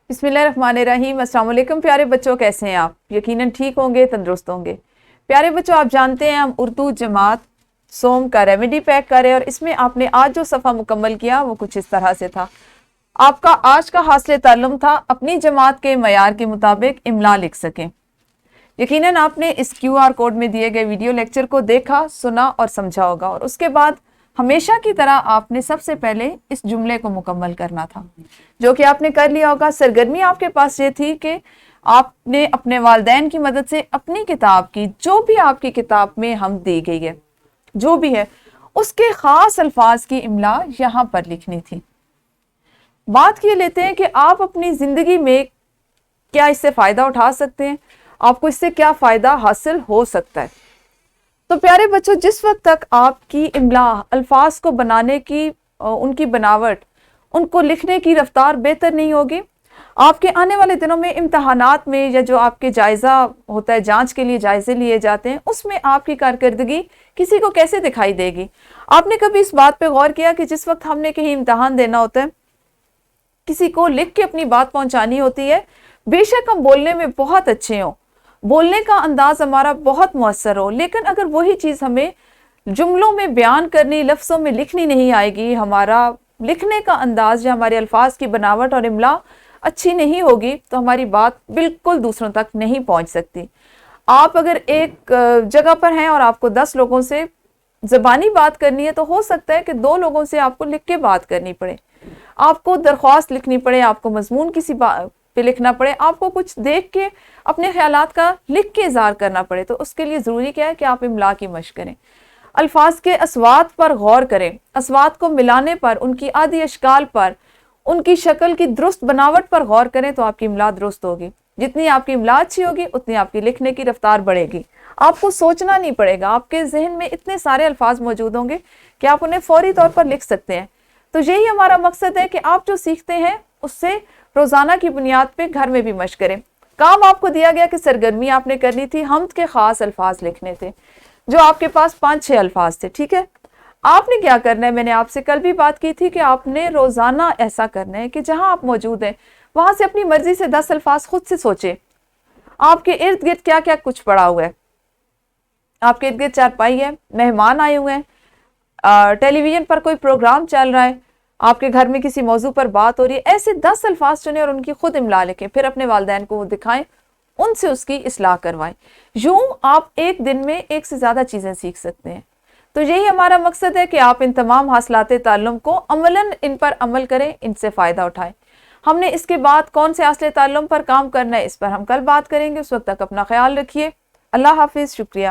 بسم اللہ الرحمن الرحیم۔ السلام علیکم پیارے بچوں، کیسے ہیں آپ؟ یقیناً ٹھیک ہوں گے، تندرست ہوں گے۔ پیارے بچوں، آپ جانتے ہیں ہم اردو جماعت سوم کا ریمیڈی پیک کر رہے ہیں، اور اس میں آپ نے آج جو صفحہ مکمل کیا وہ کچھ اس طرح سے تھا۔ آپ کا آج کا حاصل تعلم تھا اپنی جماعت کے معیار کے مطابق املا لکھ سکیں۔ یقیناً آپ نے اس QR کوڈ میں دیے گئے ویڈیو لیکچر کو دیکھا، سنا اور سمجھا ہوگا، اور اس کے بعد ہمیشہ کی طرح آپ نے سب سے پہلے اس جملے کو مکمل کرنا تھا، جو کہ آپ نے کر لیا ہوگا۔ سرگرمی آپ کے پاس یہ تھی کہ آپ نے اپنے والدین کی مدد سے اپنی کتاب کی، جو بھی آپ کی کتاب میں ہم دی گئی ہے، جو بھی ہے، اس کے خاص الفاظ کی املا یہاں پر لکھنی تھی۔ بات یہ لیتے ہیں کہ آپ اپنی زندگی میں کیا اس سے فائدہ اٹھا سکتے ہیں، آپ کو اس سے کیا فائدہ حاصل ہو سکتا ہے۔ تو پیارے بچوں، جس وقت تک آپ کی املا، الفاظ کو بنانے کی ان کی بناوٹ، ان کو لکھنے کی رفتار بہتر نہیں ہوگی، آپ کے آنے والے دنوں میں امتحانات میں یا جو آپ کے جائزہ ہوتا ہے، جانچ کے لیے جائزے لیے جاتے ہیں، اس میں آپ کی کارکردگی کسی کو کیسے دکھائی دے گی؟ آپ نے کبھی اس بات پہ غور کیا کہ جس وقت ہم نے کہیں امتحان دینا ہوتا ہے، کسی کو لکھ کے اپنی بات پہنچانی ہوتی ہے، بے شک ہم بولنے میں بہت اچھے ہوں، بولنے کا انداز ہمارا بہت مؤثر ہو، لیکن اگر وہی چیز ہمیں جملوں میں بیان کرنی، لفظوں میں لکھنی نہیں آئے گی، ہمارا لکھنے کا انداز یا ہمارے الفاظ کی بناوٹ اور املا اچھی نہیں ہوگی، تو ہماری بات بالکل دوسروں تک نہیں پہنچ سکتی۔ آپ اگر ایک جگہ پر ہیں اور آپ کو 10 لوگوں سے زبانی بات کرنی ہے، تو ہو سکتا ہے کہ 2 لوگوں سے آپ کو لکھ کے بات کرنی پڑے، آپ کو درخواست لکھنی پڑے، آپ کو مضمون کسی پہ لکھنا پڑے، آپ کو کچھ دیکھ کے اپنے خیالات کا لکھ کے اظہار کرنا پڑے۔ تو اس کے لیے ضروری کیا ہے کہ آپ املا کی مشق کریں، الفاظ کے اصوات پر غور کریں، اصوات کو ملانے پر، ان کی عادی اشکال پر، ان کی شکل کی درست بناوٹ پر غور کریں، تو آپ کی املا درست ہوگی۔ جتنی آپ کی املا اچھی ہوگی، اتنی آپ کی لکھنے کی رفتار بڑھے گی۔ آپ کو سوچنا نہیں پڑے گا، آپ کے ذہن میں اتنے سارے الفاظ موجود ہوں گے کہ آپ انہیں فوری طور پر لکھ سکتے ہیں۔ تو یہی ہمارا مقصد ہے کہ آپ جو سیکھتے ہیں اس سے روزانہ کی بنیاد پہ گھر میں بھی مشق کریں۔ کام آپ کو دیا گیا کہ سرگرمی آپ نے کرنی تھی، حمد کے خاص الفاظ لکھنے تھے، جو آپ کے پاس 5-6 الفاظ تھے، ٹھیک ہے؟ آپ نے کیا کرنا ہے، میں نے آپ سے کل بھی بات کی تھی کہ آپ نے روزانہ ایسا کرنا ہے کہ جہاں آپ موجود ہیں وہاں سے اپنی مرضی سے 10 الفاظ خود سے سوچیں۔ آپ کے ارد گرد کیا کیا کچھ پڑا ہوا ہے، آپ کے ارد گرد چارپائی ہے، مہمان آئے ہوئے ہیں، ٹیلی ویژن پر کوئی پروگرام چل رہا ہے، آپ کے گھر میں کسی موضوع پر بات ہو رہی ہے، ایسے 10 الفاظ چنیں اور ان کی خود املا لکھیں، پھر اپنے والدین کو وہ دکھائیں، ان سے اس کی اصلاح کروائیں۔ یوں آپ ایک دن میں 1 سے زیادہ چیزیں سیکھ سکتے ہیں۔ تو یہی ہمارا مقصد ہے کہ آپ ان تمام حاصلات تعلم کو عملاً ان پر عمل کریں، ان سے فائدہ اٹھائیں۔ ہم نے اس کے بعد کون سے حاصل تعلم پر کام کرنا ہے، اس پر ہم کل بات کریں گے۔ اس وقت تک اپنا خیال رکھیے۔ اللہ حافظ، شکریہ۔